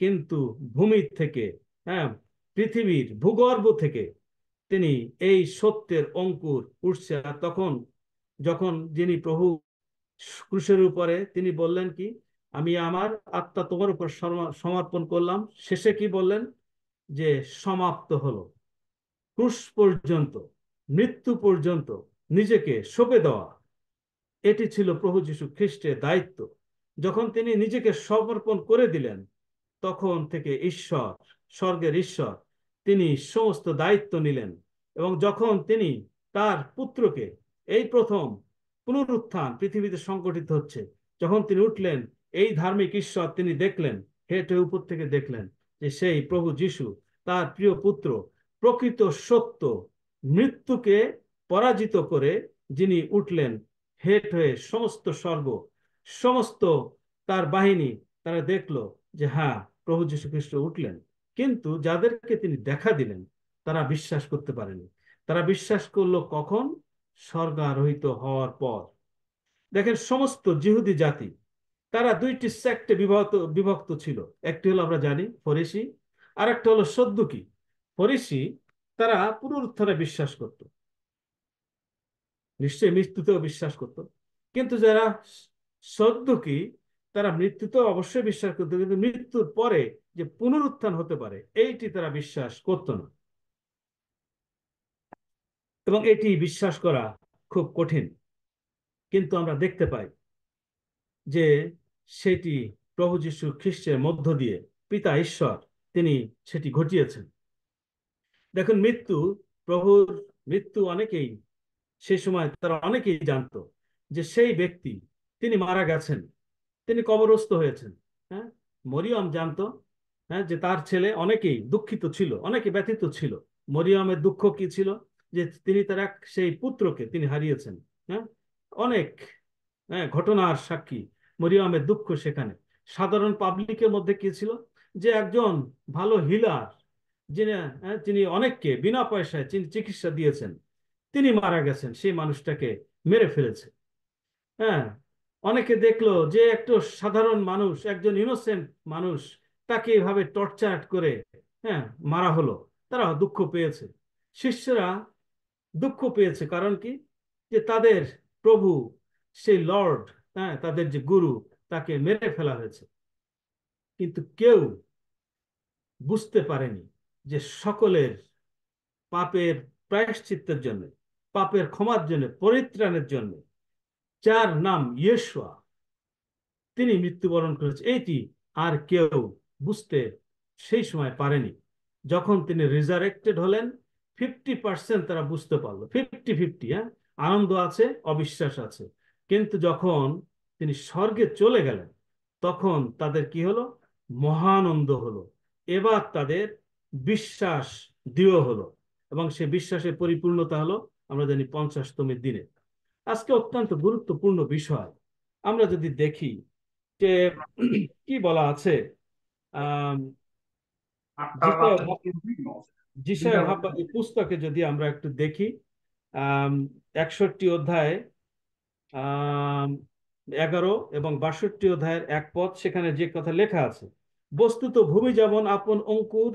কিন্তু ভূমি থেকে, হ্যাঁ, পৃথিবীর ভূগর্ভ থেকে তিনি এই সত্যের অঙ্কুর উঠছে। আর তখন যখন যিনি প্রভু ক্রুশের উপরে তিনি বললেন কি, আমি আমার আত্মা তোমার উপর সমর্পণ করলাম, শেষে কি বললেন, যে সমাপ্ত হলো। ক্রুশ পর্যন্ত, মৃত্যু পর্যন্ত নিজেকে সঁপে দেওয়া, এটি ছিল প্রভু যীশু খ্রিস্টের দায়িত্ব। যখন তিনি নিজেকে সমর্পণ করে দিলেন, তখন থেকে ঈশ্বর, স্বর্গের ঈশ্বর, তিনি সমস্ত দায়িত্ব নিলেন। এবং যখন তিনি তার পুত্রকে, এই প্রথম পুনরুত্থান পৃথিবীতে সংগঠিত হচ্ছে, যখন তিনি উঠলেন, এই ধার্মিক ঈশ্বর তিনি দেখলেন, হেঁটে উপর থেকে দেখলেন যে সেই প্রভু যীশু, তার প্রিয় পুত্র, প্রকৃত সত্য মৃত্যুকে পরাজিত করে যিনি উঠলেন, হেঁট হয়ে সমস্ত স্বর্গ, সমস্ত তার বাহিনী, তারা দেখলো যে হ্যাঁ, প্রভু যীশু খ্রিস্ট উঠলেন। কিন্তু যাদেরকে তিনি দেখা দিলেন, তারা বিশ্বাস করতে পারেনি। তারা বিশ্বাস করলো কখন? স্বর্গারোহিত হওয়ার পর। দেখেন, সমস্ত জিহুদি জাতি, তারা দুইটি সেক্টে বিভক্ত বিভক্ত ছিল। একটি হলো আমরা জানি ফরিসি, আর একটা হলো সদ্দুকি। ফরিসি, তারা পুনরুত্থানে বিশ্বাস করত, নিশ্চয়ই মৃত্যুতেও বিশ্বাস করত। কিন্তু যারা সদ্দুকি, তারা মৃত্যুতেও অবশ্যই বিশ্বাস করত, কিন্তু মৃত্যুর পরে যে পুনরুত্থান হতে পারে, এইটি তারা বিশ্বাস করত না। এবং এটি বিশ্বাস করা খুব কঠিন। কিন্তু আমরা দেখতে পাই যে সেটি প্রভু যীশু খ্রিস্টের মধ্য দিয়ে পিতা ঈশ্বর তিনি সেটি ঘটিয়েছেন। দেখুন, প্রভুর মৃত্যু অনেকেই, সে সময় তারা অনেকেই জানতো যে সেই ব্যক্তি তিনি মারা গেছেন, তিনি কবরস্থ হয়েছেন। হ্যাঁ, মরিয়ম জানতো, হ্যাঁ, যে তার ছেলে, অনেকেই দুঃখিত ছিল, অনেকে ব্যথিত ছিল। মরিয়মের দুঃখ কি ছিল? যে তিনি তার সেই পুত্রকে তিনি হারিয়েছেন। হ্যাঁ, অনেক, হ্যাঁ, ঘটনার সাক্ষী মরিয়মের দুঃখ সেখানে। সাধারণ পাবলিকের মধ্যে কি ছিল? যে একজন ভালো হিলার, যিনি, হ্যাঁ, তিনি অনেককে বিনা পয়সায় চিকিৎসা দিয়েছেন, তিনি মারা গেছেন, সেই মানুষটাকে মেরে ফেলেছে। হ্যাঁ, অনেকে দেখলো যে একটু সাধারণ মানুষ, একজন ইনোসেন্ট মানুষ, তাকে এভাবে টর্চার করে, হ্যাঁ, মারা হলো। তারা দুঃখ পেয়েছে। শিষ্যরা দুঃখ পেয়েছে, কারণ কি? যে তাদের প্রভু, সেই লর্ড, হ্যাঁ, তাদের যে গুরু, তাকে মেরে ফেলা হয়েছে। কিন্তু কেউ বুঝতে পারেনি যে সকলের পাপের প্রায়শ্চিত্তের জন্য, পাপের ক্ষমার জন্য, পরিত্রাণের জন্য, যার নাম ইয়েশোয়া, তিনি মৃত্যুবরণ করেছে, এইটি আর কেউ বুঝতে সেই সময় পারেনি। যখন তিনি রিজারেক্টেড হলেন, 50% তারা বুঝতে পারলো, 50-50। হ্যাঁ, আনন্দ আছে, অবিশ্বাস আছে। কিন্তু যখন তিনি স্বর্গে চলে গেলেন, তখন তাদের কি হলো? মহানন্দ হলো। এবার তাদের বিশ্বাস দৃঢ় হলো, এবং সে বিশ্বাসের পরিপূর্ণতা হলো আমরা জানি 50তমের দিনে। আজকে অত্যন্ত গুরুত্বপূর্ণ বিষয় আমরা যদি দেখি যে কি বলা আছে, আহ জিসায় জিসায় ভাববাদী পুস্তকে যদি আমরা একটু দেখি, আহ 61 অধ্যায়, আহ 11 এবং 62 অধ্যায়ের এক পদ, সেখানে যে কথা লেখা আছে, বস্তুত ভূমি যেমন আপন অঙ্কুর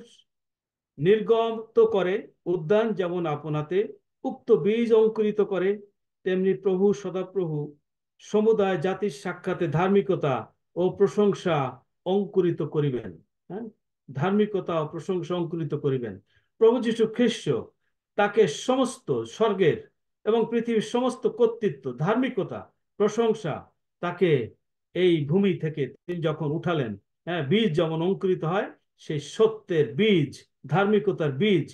নির্গত করে, উদ্যান যেমন আপনাতে উক্ত বীজ অঙ্কুরিত করে, তেমনি প্রভু সদাপ্রভু সমুদায় জাতির সাক্ষাতে ধার্মিকতা ও প্রশংসা অঙ্কুরিত করিবেন। হ্যাঁ, ধার্মিকতা ও প্রশংসা অঙ্কুরিত করিবেন। প্রভু যীশু খ্রিস্ট, তাকে সমস্ত স্বর্গের এবং পৃথিবীর সমস্ত কর্তৃত্ব, ধার্মিকতা, প্রশংসা, তাকে এই ভূমি থেকে তিনি যখন উঠালেন, হ্যাঁ, বীজ যেমন অঙ্কুরিত হয়, সেই সত্যের বীজ, ধার্মিকতার বীজ,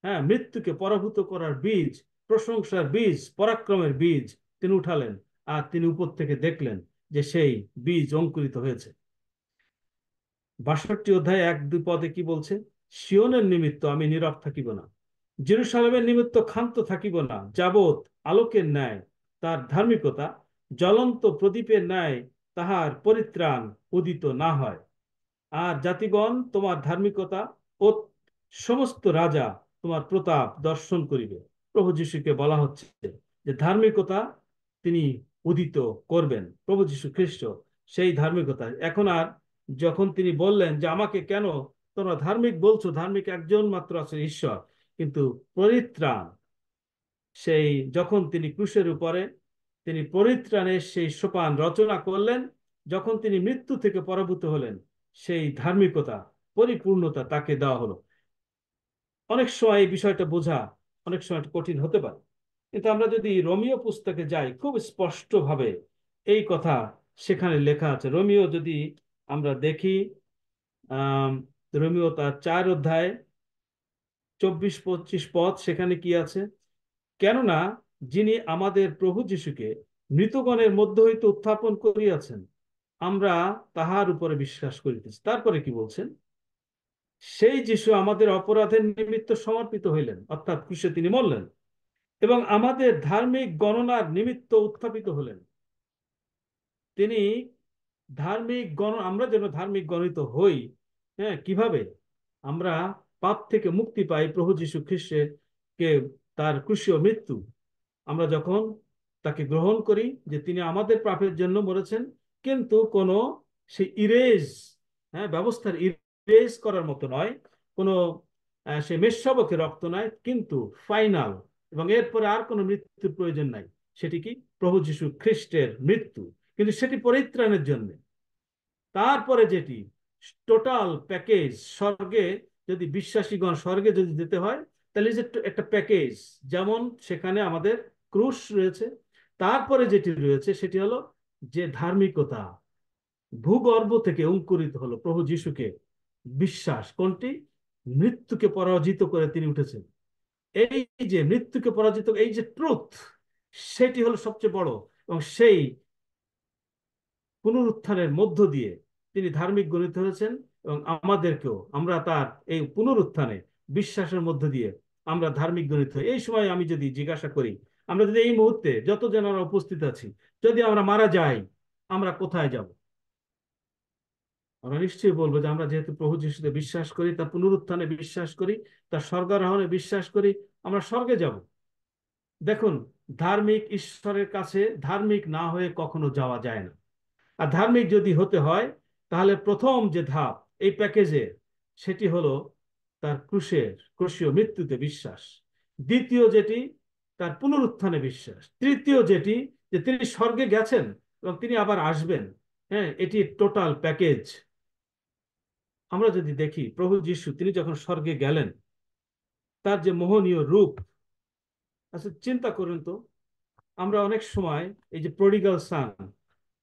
হ্যাঁ, মৃত্যুকে পরাভূত করার বীজ, প্রশংসার বীজ, পরাক্রমের বীজ তিনি উঠালেন। আর তিনি উপর থেকে দেখলেন যে সেই বীজ অঙ্কুরিত হয়েছে। 62 অধ্যায় 1-2 পদে কি বলছে? সিওনের নিমিত্ত আমি নীরব থাকিব না, জেরুসালেমের নিমিত্ত ক্ষান্ত থাকিব না, যাবৎ আলোকের ন্যায় তার ধার্মিকতা জ্বলন্ত প্রদীপের ন্যায় তাহার পরিত্রাণ উদিত না হয়। আর জাতিগণ তোমার ধার্মিকতা ও সমস্ত রাজা তোমার প্রতাপ দর্শন করিবে। প্রভু যিশুকে বলা হচ্ছে যে ধার্মিকতা তিনি উদিত করবেন, প্রভু যিশু খ্রিস্ট সেই ধার্মিকতা। এখন আর যখন তিনি বললেন যে আমাকে কেন তোমরা ধার্মিক বলছো, ধার্মিক একজন মাত্র আছেন ঈশ্বর, কিন্তু পরিত্রাণ সেই যখন তিনি ক্রুশের উপরে তিনি পরিত্রাণের সেই সোপান রচনা করলেন, যখন তিনি মৃত্যু থেকে পরাভূত হলেন, সেই ধার্মিকতা পরিপূর্ণতা তাকে দেওয়া হলো। অনেক সময় এই বিষয়টা বোঝা অনেক সময় কঠিন হতে পারে, কিন্তু আমরা যদি রোমিও পুস্তকে যাই, খুব স্পষ্টভাবে এই কথা সেখানে লেখা আছে। রোমিও যদি আমরা দেখি, আহ রোমিও তার 4 অধ্যায় 24-25 পদ, সেখানে কি আছে? কেননা যিনি আমাদের প্রভু যিশুকে মৃতগণের মধ্য হইতে উত্থাপন করিয়াছেন, আমরা তাহার উপরে বিশ্বাস করিতেছি। তারপরে কি বলছেন? সেই যিশু আমাদের অপরাধের নিমিত্ত সমর্পিত হইলেন, অর্থাৎ ক্রুশে তিনি মরলেন, এবং আমাদের ধার্মিক গণনার নিমিত্ত উত্থাপিত হলেন। তিনি আমরা যেন ধার্মিক গণিত হই। হ্যাঁ, কিভাবে? আমরা পাপ থেকে মুক্তি পাই প্রভু যীশু খ্রিস্টের কে তার ক্রুশীয় মৃত্যু আমরা যখন তাকে গ্রহণ করি, যে তিনি আমাদের পাপের জন্য মরেছেন, কিন্তু কোনো সেই ইরেজ, হ্যাঁ, ব্যবস্থার ইরেজ করার মতো নয়, কোনো সে মেষশাবকের রক্ত নয়, কিন্তু ফাইনাল, এবং এরপরে আর কোনো মৃত্যুর প্রয়োজন নাই। সেটি কি? প্রভু যীশু খ্রিস্টের মৃত্যু, কিন্তু সেটি পরিত্রাণের জন্য। তারপরে যেটি টোটাল প্যাকেজ, স্বর্গে যদি বিশ্বাসীগণ স্বর্গে যদি যেতে হয়, তাহলে যে একটা প্যাকেজ, যেমন সেখানে আমাদের ক্রুশ রয়েছে, তারপরে যেটি রয়েছে সেটি হলো যে ধার্মিকতা ভূগর্ভ থেকে অঙ্কুরিত হলো প্রভু যিশুকে বিশ্বাস। কোনটি? মৃত্যুকে পরাজিত করে তিনি উঠেছেন। এই যে মৃত্যুকে পরাজিত, এই যে ট্রুথ, সেটি হলো সবচেয়ে বড়। এবং সেই পুনরুত্থানের মধ্য দিয়ে তিনি ধার্মিক গণিত হয়েছেন, এবং আমাদেরকেও আমরা তার এই পুনরুত্থানে বিশ্বাসের মধ্য দিয়ে আমরা ধার্মিক গণিত হই। এই সময় আমি যদি জিজ্ঞাসা করি, আমরা যদি এই মুহূর্তে যত জনেরা উপস্থিত আছি, যদি আমরা মারা যাই, আমরা কোথায় যাব? আমরা নিশ্চয়ই বলবো যে আমরা যেহেতু প্রভু যিশুতে বিশ্বাস করি, তার পুনরুত্থানে বিশ্বাস করি, তার স্বর্গারোহণে বিশ্বাস করি, আমরা স্বর্গে যাব। দেখুন, ধার্মিক ঈশ্বরের কাছে ধার্মিক না হয়ে কখনো যাওয়া যায় না। আর ধার্মিক যদি হতে হয়, তাহলে প্রথম যে ধাপ এই প্যাকেজে, সেটি হলো তার ক্রুশীয় মৃত্যুতে বিশ্বাস। দ্বিতীয় যেটি, তার পুনরুত্থানে বিশ্বাস। তৃতীয় যেটি, যে তিনি স্বর্গে গেছেন এবং তিনি আবার আসবেন। হ্যাঁ, এটি টোটাল প্যাকেজ। আমরা যদি দেখি প্রভু যিশু তিনি যখন স্বর্গে গেলেন, তার যে মোহনীয় রূপ, আচ্ছা চিন্তা করুন তো। আমরা অনেক সময় এই যে প্রডিগাল সান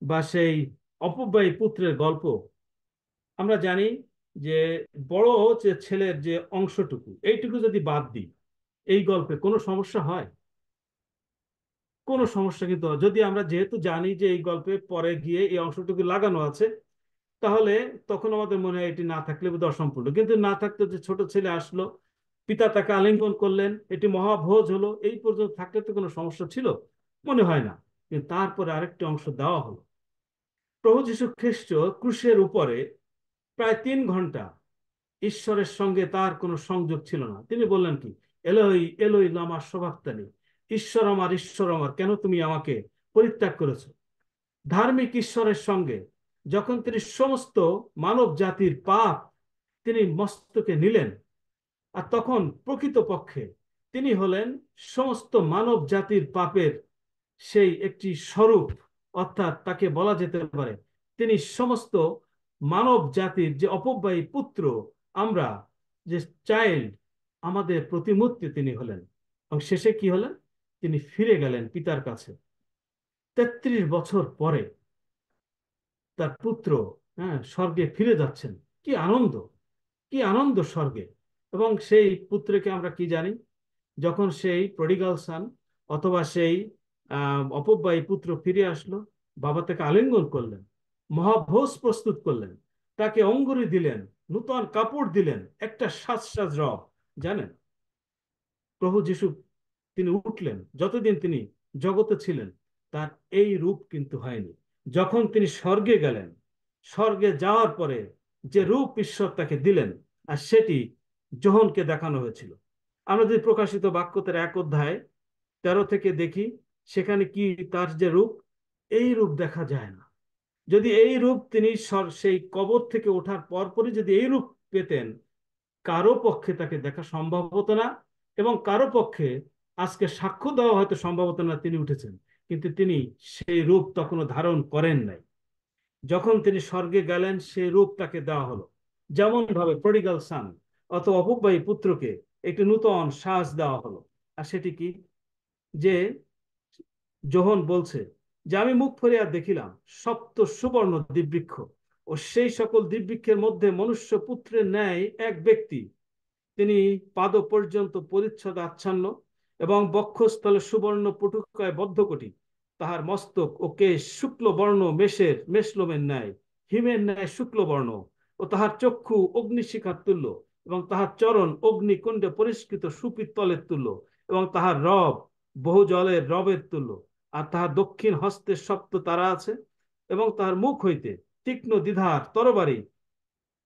বা সেই অপব্যয়ী পুত্রের গল্প আমরা জানি, যে বড় যে ছেলের যে অংশটুকু, এইটুকু যদি বাদ দিই, এই গল্পে কোনো সমস্যা হয়? কোনো সমস্যা কিন্তু যদি আমরা যেহেতু জানি যে এই গল্পে পরে গিয়ে এই অংশটুকু লাগানো আছে, তাহলে তখন আমাদের মনে হয় এটি না থাকলে বোধহয় অসম্পূর্ণ। কিন্তু না থাকতে, যে ছোট ছেলে আসলো, পিতা তাকে আলিঙ্গন করলেন, এটি মহাভোজ হলো, এই পর্যন্ত থাকলে তো কোনো সমস্যা ছিল মনে হয় না। কিন্তু তারপরে আরেকটি অংশ দেওয়া হলো। প্রভু যীশু খ্রিস্ট ক্রুশের উপরে প্রায় 3 ঘন্টা ঈশ্বরের সঙ্গে তার কোনো সংযোগ ছিল না। তিনি বললেন কি? এলোই এলোই লামা সবাক্তানি, ঈশ্বর আমার কেন তুমি আমাকে পরিত্যাগ করেছো? ধার্মিক ঈশ্বরের সঙ্গে যখন তিনি সমস্ত মানব জাতির পাপ তিনি মস্তকে নিলেন, আর তখন প্রকৃতপক্ষে তিনি হলেন সমস্ত মানব জাতির পাপের সেই একটি স্বরূপ। অর্থাৎ তাকে বলা যেতে পারে তিনি সমস্ত মানব জাতির যে অপব্যয়ী পুত্র, আমরা যে চাইল্ড, আমাদের প্রতিমূর্তি তিনি হলেন। এবং শেষে কি হলেন? তিনি ফিরে গেলেন পিতার কাছে 33 বছর পরে। তার পুত্র, হ্যাঁ, স্বর্গে ফিরে যাচ্ছেন। কি আনন্দ, কি আনন্দ স্বর্গে! এবং সেই পুত্রকে আমরা কি জানি? যখন সেই প্রডিগাল সান অথবা সেই অপব্যয়ী পুত্র ফিরে আসলো, বাবা তাকে আলিঙ্গন করলেন, মহাভোজ প্রস্তুত করলেন, তাকে অঙ্গুরি দিলেন, নূতন কাপড় দিলেন, একটা সাজ সাজ রব। জানেন, প্রভু যিশু তিনি উঠলেন, যতদিন তিনি জগতে ছিলেন, তার এই রূপ কিন্তু হয়নি। যখন তিনি স্বর্গে গেলেন, স্বর্গে যাওয়ার পরে যে রূপ ঈশ্বর তাকে দিলেন, আর সেটি যোহনকে দেখানো হয়েছিল। আমরা যদি প্রকাশিত বাক্য তার 1 অধ্যায় 13 থেকে দেখি, সেখানে কি তার যে রূপ, এই রূপ দেখা যায় না। যদি এই রূপ তিনি সেই কবর থেকে ওঠার পরপরই যদি এই রূপ পেতেন, কারো পক্ষে তাকে দেখা সম্ভব হতো না, এবং কারো পক্ষে আজকে সাক্ষ্য দেওয়া হয়তো সম্ভব হতো না তিনি উঠেছেন। কিন্তু তিনি সেই রূপ তখনও ধারণ করেন নাই। যখন তিনি স্বর্গে গেলেন, সেই রূপ তাকে দেওয়া হলো। যেমন ভাবে প্রডিগাল সান অথবা অপব্যয়ী পুত্রকে একটি নূতন সাজ দেওয়া হলো। আর সেটি কি? যে যোহন বলছে যে আমি মুখ ফিরিয়া দেখিলাম সপ্ত সুবর্ণ দিববৃক্ষ, ও সেই সকল দিববৃক্ষের মধ্যে মনুষ্য পুত্রের ন্যায় এক ব্যক্তি, তিনি পাদ পর্যন্ত পরিচ্ছদ আচ্ছন্ন, এবং বক্ষস্থলে সুবর্ণ পটুকায় বদ্ধকটি, তাহার মস্তক ও কেশ শুক্ল বর্ণ মেষলোমের ন্যায়, হিমের ন্যায় শুক্ল বর্ণ, ও তাহার চক্ষু অগ্নিশিখার তুল্য, এবং তাহার চরণ অগ্নিকুণ্ডে পরিষ্কৃত সুপিত্তলের তুল্য, এবং তাহার রব বহু জলের রবের তুল্য। আর তাহার দক্ষিণ হস্তে সপ্ত তারা আছে, এবং তাহার মুখ হইতে তীক্ষ্ণ দ্বিধার তরবারি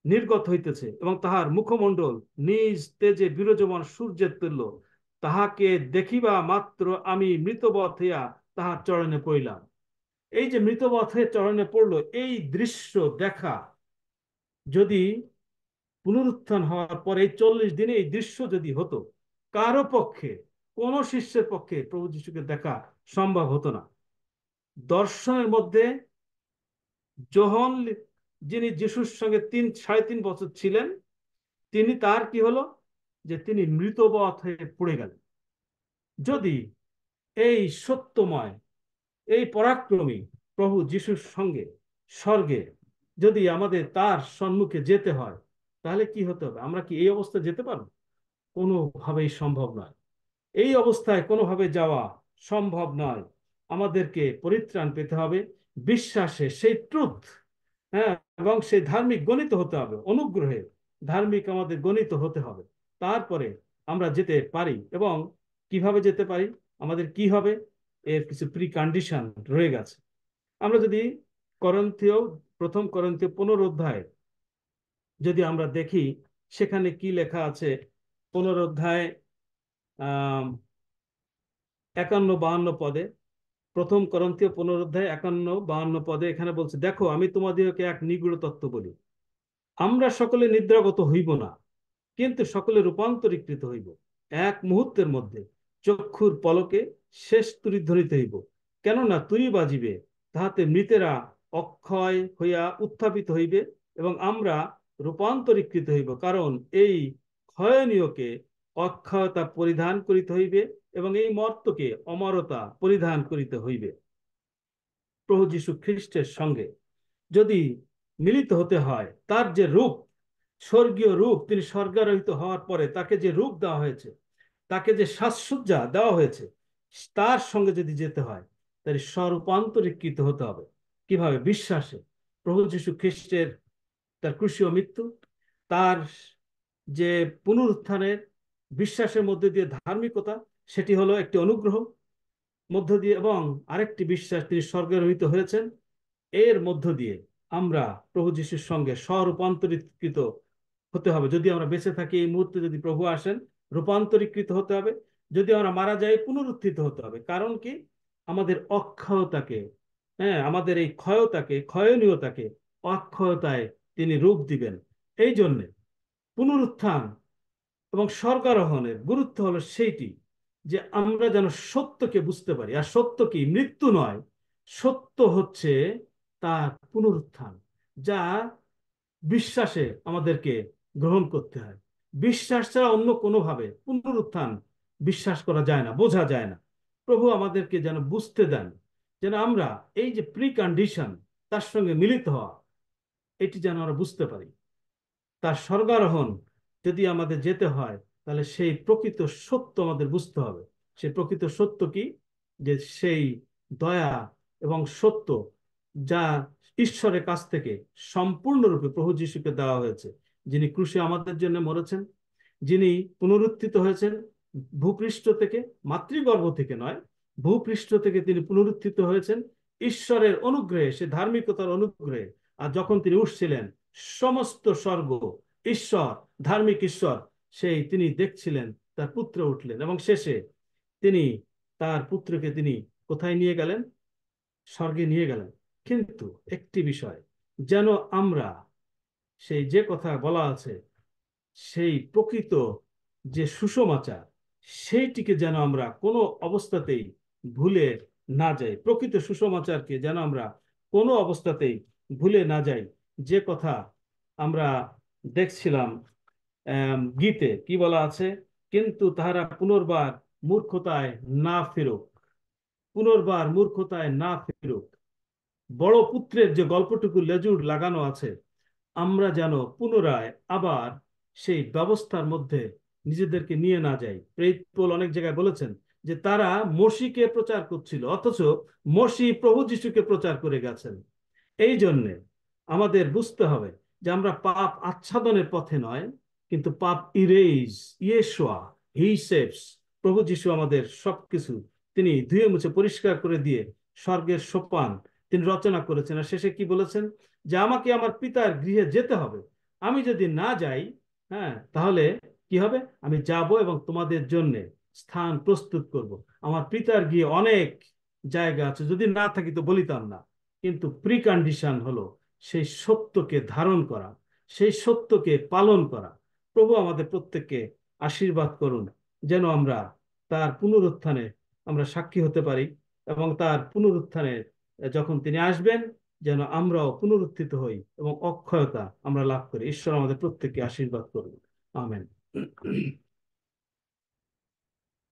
নির্গত হইতেছে, এবং তাহার মুখমণ্ডল নিজ তেজে বিরাজমান সূর্যের তুল্য। তাহাকে দেখিবা মাত্র আমি মৃতবৎ হইয়া তাহার চরণে পড়িলাম। এই যে মৃতবৎ হয়ে চরণে পড়লো, এই দৃশ্য দেখা যদি পুনরুত্থান হওয়ার পরে এই 40 দিনে এই দৃশ্য যদি হতো, কারো পক্ষে, কোন শিষ্যের পক্ষে প্রভু যীশুকে দেখা সম্ভব হতো না। দর্শনের মধ্যে যোহন, যিনি যিশুর সঙ্গে 3.5 বছর ছিলেন, তিনি তার কি হলো, যে তিনি মৃতবৎ হয়ে পড়ে গেলেন। যদি এই সত্যময়, এই পরাক্রমী প্রভু যিশুর সঙ্গে স্বর্গে যদি আমাদের তার সম্মুখে যেতে হয়, তাহলে কি হতে হবে? আমরা কি এই অবস্থায় যেতে পারবো? কোনোভাবেই সম্ভব নয়। এই অবস্থায় কোনোভাবে যাওয়া সম্ভব নয়। আমাদেরকে পরিত্রাণ পেতে হবে বিশ্বাসে, সেই ট্রুথ, হ্যাঁ, এবং সেই ধার্মিক গণিত হতে হবে, অনুগ্রহে ধার্মিক আমাদের গণিত হতে হবে। তারপরে আমরা যেতে পারি। এবং কিভাবে যেতে পারি, আমাদের কি হবে, এর কিছু প্রি কন্ডিশন রয়ে গেছে। আমরা যদি করন্থীয়, 1 করন্থীয় 15 অধ্যায় যদি আমরা দেখি, সেখানে কি লেখা আছে। 15 অধ্যায় 51-52 পদে, 1 করন্থীয় 15 অধ্যায় 51-52 পদে এখানে বলছে, দেখো আমি তোমাদেরকে এক নিগূঢ় তত্ত্ব বলি, আমরা সকলে নিদ্রাগত হইব না, কিন্তু সকলে রূপান্তরীকৃত হইব এক মুহূর্তের মধ্যে, চক্ষুর পলকে শেষ তুরি ধরিতে হইব। কেননা তুরি বাজিবে, তাহাতে মৃতেরা অক্ষয় হইয়া উত্থাপিত হইবে, এবং আমরা রূপান্তরীকৃত হইব। কারণ এই ক্ষয়নীয়কে অক্ষয়তা পরিধান করিতে হইবে, এবং এই মর্তকে অমরতা পরিধান করিতে হইবে। প্রভু যীশু খ্রিস্টের সঙ্গে যদি মিলিত হতে হয়, তার যে রূপ, স্বর্গীয় রূপ, তিনি স্বর্গারোহিত হওয়ার পরে তাকে যে রূপ দেওয়া হয়েছে, তাকে যে সাজসজ্জা দেওয়া হয়েছে, তার সঙ্গে যদি যেতে হয়, তাহলে স্বরূপান্তরীকৃত হতে হবে। কিভাবে? বিশ্বাসে। প্রভু যীশু খ্রিস্টের তার ক্রুশীয় মৃত্যু, তার যে পুনরুত্থানের বিশ্বাসের মধ্যে দিয়ে ধার্মিকতা, সেটি হলো একটি অনুগ্রহ মধ্য দিয়ে, এবং আরেকটি বিশ্বাস তিনি স্বর্গারোহিত হয়েছেন, এর মধ্য দিয়ে আমরা প্রভু যীশুর সঙ্গে স্বরূপান্তরিকৃত হতে হবে। যদি আমরা বেঁচে থাকি এই মুহূর্তে, যদি প্রভু আসেন, রূপান্তরীকৃত হতে হবে। যদি আমরা মারা যাই, পুনরুত্থিত হতে হবে। কারণ কি? আমাদের অক্ষয়তাকে, হ্যাঁ, আমাদের এই ক্ষয়তাকে, ক্ষয়নীয়তাকে অক্ষয়তায় তিনি রূপ দিবেন। এই জন্যে পুনরুত্থান এবং স্বর্গারোহণের গুরুত্ব হলো সেইটি, যে আমরা যেন সত্যকে বুঝতে পারি। আর সত্য কি? মৃত্যু নয়, সত্য হচ্ছে তার পুনরুত্থান, যা বিশ্বাসে আমাদেরকে গ্রহণ করতে হয়। বিশ্বাস ছাড়া অন্য কোনোভাবে পুনরুত্থান বিশ্বাস করা যায় না, বোঝা যায় না। প্রভু আমাদেরকে যেন বুঝতে দেন, যেন আমরা এই যে প্রি কন্ডিশন, তার সঙ্গে মিলিত হওয়া, এটি যেন আমরা বুঝতে পারি। তার স্বর্গারোহণ যদি আমাদের যেতে হয়, তাহলে সেই প্রকৃত সত্য আমাদের বুঝতে হবে। সেই প্রকৃত সত্য কি? যে সেই দয়া এবং সত্য, যা ঈশ্বরের কাছ থেকে সম্পূর্ণরূপে প্রভু যীশুকে দেওয়া হয়েছে, যিনি ক্রুশে আমাদের জন্য মরেছেন, যিনি পুনরুত্থিত হয়েছেন ভূপৃষ্ঠ থেকে, মাতৃগর্ভ থেকে নয়, ভূপৃষ্ঠ থেকে তিনি পুনরুত্থিত হয়েছেন ঈশ্বরের অনুগ্রহে, সে ধার্মিকতার অনুগ্রহে। আর যখন তিনি উঠছিলেন, সমস্ত স্বর্গ, ঈশ্বর, ধার্মিক ঈশ্বর, সেই তিনি দেখছিলেন তার পুত্র উঠলেন, এবং শেষে তিনি তার পুত্রকে তিনি কোথায় নিয়ে গেলেন? স্বর্গে নিয়ে গেলেন। কিন্তু একটি বিষয়, যেন আমরা সেই যে কথা বলা আছে, সেই প্রকৃত যে সুসমাচার, সেইটিকে যেন আমরা কোনো অবস্থাতেই ভুলে না যাই। প্রকৃত সুসমাচারকে যেন আমরা কোনো অবস্থাতেই ভুলে না যাই। যে কথা আমরা দেখছিলাম গীতে কি বলা আছে, কিন্তু তাহারা পুনর্বার মূর্খতায় না ফেরুক, পুনর্বার মূর্খতায় না ফেরুক। বড় পুত্রের যে গল্পটুকু লেজুর লাগানো আছে, আমরা যেন পুনরায় আবার সেই ব্যবস্থার মধ্যে নিজেদেরকে নিয়ে না যাই। প্রেরিত পৌল অনেক জায়গায় বলেছেন যে তারা মসিকে প্রচার করছিল, অথচ মসি প্রভু যিশুকে প্রচার করে গেছেন। এই জন্যে আমাদের বুঝতে হবে যে আমরা পাপ আচ্ছাদনের পথে নয়, কিন্তু পাপ ইরেজ, ইয়েশোয়া, হি সেভস। প্রভু যিশু আমাদের সবকিছু তিনি ধুয়ে মুছে পরিষ্কার করে দিয়ে স্বর্গের সোপান তিনি রচনা করেছেন। আর শেষে কি বলেছেন? যে আমাকে আমার পিতার গৃহে যেতে হবে, আমি যদি না যাই, হ্যাঁ, তাহলে কি হবে? আমি যাব এবং তোমাদের জন্য স্থান প্রস্তুত করব। আমার পিতার গৃহে অনেক জায়গা আছে, যদি না থাকি তো বলিতাম না। কিন্তু প্রিকন্ডিশন হলো সেই সত্যকে ধারণ করা, সেই সত্যকে পালন করা। প্রভু আমাদের প্রত্যেককে আশীর্বাদ করুন, যেন আমরা তার পুনরুত্থানে আমরা সাক্ষী হতে পারি, এবং তার পুনরুত্থানে যখন তিনি আসবেন, যেন আমরাও পুনরুত্থিত হই এবং অক্ষয়তা আমরা লাভ করি। ঈশ্বর আমাদের প্রত্যেককে আশীর্বাদ করুন। আমেন।